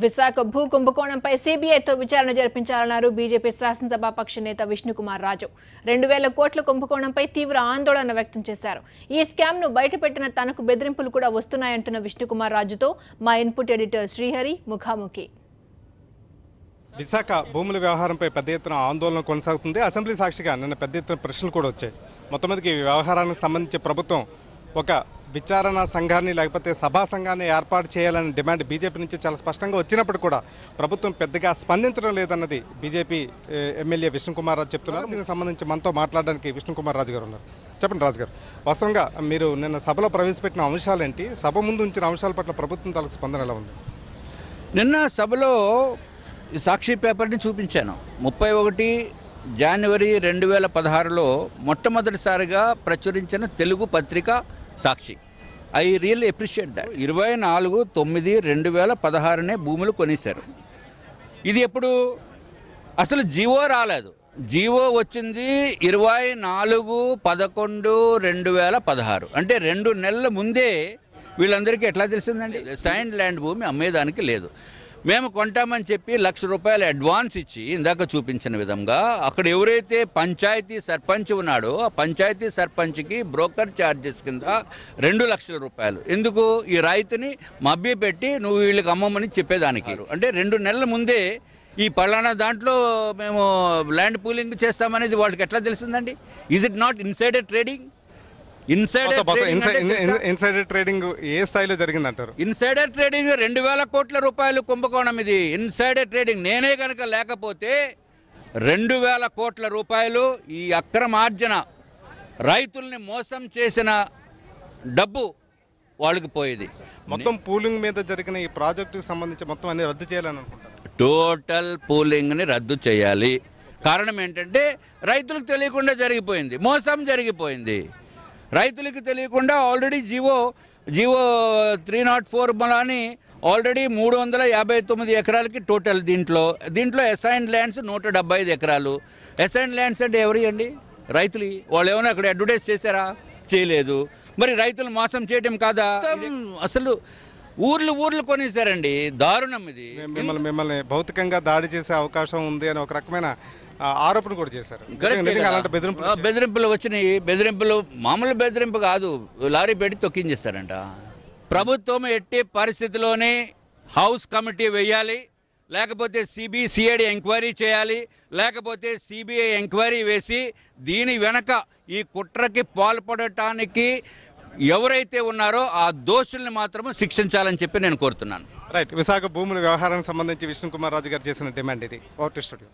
విశాఖ భూ కుంభకోణంపై సీబీఐతో విచారణ జరిపించాలన్నారు బీజేపీ శాసనసభాపక్ష నేత విష్ణుకుమార్ రాజు. 2000 కోట్ల కుంభకోణంపై తీవ్ర ఆందోళన వ్యక్తం చేశారు. ఈ స్కామ్ను బయటపెట్టిన తనకు బెదిరింపులు కూడా వస్తున్నాయంటున్న విష్ణుకుమార్ రాజుతో మా ఇన్పుట్ ఎడిటర్ శ్రీహరి ముఖాముఖి. విశాఖ భూముల వ్యవహారంపై పెద్ద ఎత్తున ఆందోళన కొనసాగుతుంది. అసెంబ్లీ సాక్షిగా నిన్న పెద్ద ఎత్తున ప్రశ్నలు కూడా వచ్చాయి. మొట్టమొదటి ఈ వ్యవహారానికి సంబంధించి ప్రభుత్వం ఒక విచారణ సంఘాన్ని లేకపోతే సభా సంఘాన్ని ఏర్పాటు చేయాలనే డిమాండ్ బీజేపీ నుంచి చాలా స్పష్టంగా వచ్చినప్పుడు కూడా ప్రభుత్వం పెద్దగా స్పందించడం లేదన్నది బీజేపీ ఎమ్మెల్యే విష్ణుకుమార్ రాజు చెప్తున్నారు. దీనికి సంబంధించి మనతో మాట్లాడడానికి విష్ణుకుమార్ రాజు గారు ఉన్నారు. చెప్పండి రాజు గారు, వాస్తవంగా మీరు నిన్న సభలో ప్రవేశపెట్టిన అంశాలేంటి? సభ ముందు ఉంచిన అంశాల పట్ల ప్రభుత్వం తాలూకు స్పందన ఎలా ఉంది? నిన్న సభలో సాక్షి పేపర్ని చూపించాను. 31 జనవరి 2016లో మొట్టమొదటిసారిగా ప్రచురించిన తెలుగు పత్రిక Sakshi. I really appreciate that. 24/9/2016 భూములు కొనేశారు. ఇది ఎప్పుడు అసలు జీవో రాలేదు. జీవో వచ్చింది 24/11/2016. అంటే 2 నెలల ముందే వీళ్ళందరికీ ఎట్లా తెలిసిందండి? సైన్డ్ ల్యాండ్ భూమి అమ్మేదానికి లేదు. మేము కొంటామని చెప్పి ₹1,00,000 అడ్వాన్స్ ఇచ్చి ఇందాక చూపించిన విధంగా అక్కడ ఎవరైతే పంచాయతీ సర్పంచ్ ఉన్నాడో ఆ పంచాయతీ సర్పంచ్కి బ్రోకర్ ఛార్జెస్ కింద ₹2,00,000. ఎందుకు? ఈ రైతుని మభ్యపెట్టి నువ్వు వీళ్ళకి అమ్మమని చెప్పేదానికి. అంటే 2 నెలల ముందే ఈ పలానా దాంట్లో మేము ల్యాండ్ పూలింగ్ చేస్తామనేది వాళ్ళకి ఎట్లా తెలిసిందండి? Is it not insider trading? Insider trading ఏ స్థాయిలో జరిగిందంటారు? ఇన్సైడర్ ట్రేడింగ్ 2,000 కోట్ల రూపాయలు కుంభకోణం. ఇది ఇన్సైడర్ ట్రేడింగ్. నేనే కనుక లేకపోతే 2,000 కోట్ల రూపాయలు ఈ అక్రమార్జన, రైతుల్ని మోసం చేసిన డబ్బు వాళ్ళకి పోయేది. మొత్తం పూలింగ్ మీద జరిగిన ఈ ప్రాజెక్టుకి సంబంధించి మొత్తం అన్ని రద్దు చేయాలని అనుకుంటారు. టోటల్ పూలింగ్ని రద్దు చేయాలి. కారణం ఏంటంటే రైతులకు తెలియకుండా జరిగిపోయింది, మోసం జరిగిపోయింది. రైతులకు తెలియకుండా ఆల్రెడీ జీవో 304 బలాని ఆల్రెడీ 359 ఎకరాలకి టోటల్. దీంట్లో అసైన్డ్ ల్యాండ్స్ 175 ఎకరాలు. అసైన్డ్ ల్యాండ్స్ అంటే ఎవరి అండి? రైతులు. వాళ్ళు ఏమైనా అక్కడ అడ్వర్టైజ్ చేశారా? చేయలేదు. మరి రైతులు మోసం చేయడం కాదా? అసలు ఊర్లు కొనేసారండి. దారుణం ఇది. మిమ్మల్ని భౌతికంగా దాడి చేసే అవకాశం ఉంది అని ఒక రకమైన ఆరోపణ కూడా చేశారు. బెదిరింపులు వచ్చినాయి. బెదిరింపులు మామూలు బెదిరింపు కాదు, లారీ పెట్టి తొక్కించేస్తారంట. ప్రభుత్వం ఎట్టి పరిస్థితిలోనే హౌస్ కమిటీ వేయాలి, లేకపోతే సిబిసిఐడి ఎంక్వైరీ చేయాలి, లేకపోతే సిబిఐ ఎంక్వైరీ వేసి దీని వెనక ఈ కుట్రకి పాల్పడటానికి ఎవరైతే ఉన్నారో ఆ దోషుల్ని మాత్రం శిక్షించాలని చెప్పి నేను కోరుతున్నాను. రైట్. విశాఖ భూముల వ్యవహారానికి సంబంధించి విష్ణుకుమార్ రాజు గారు చేసిన డిమాండ్ ఇది. Over to studio.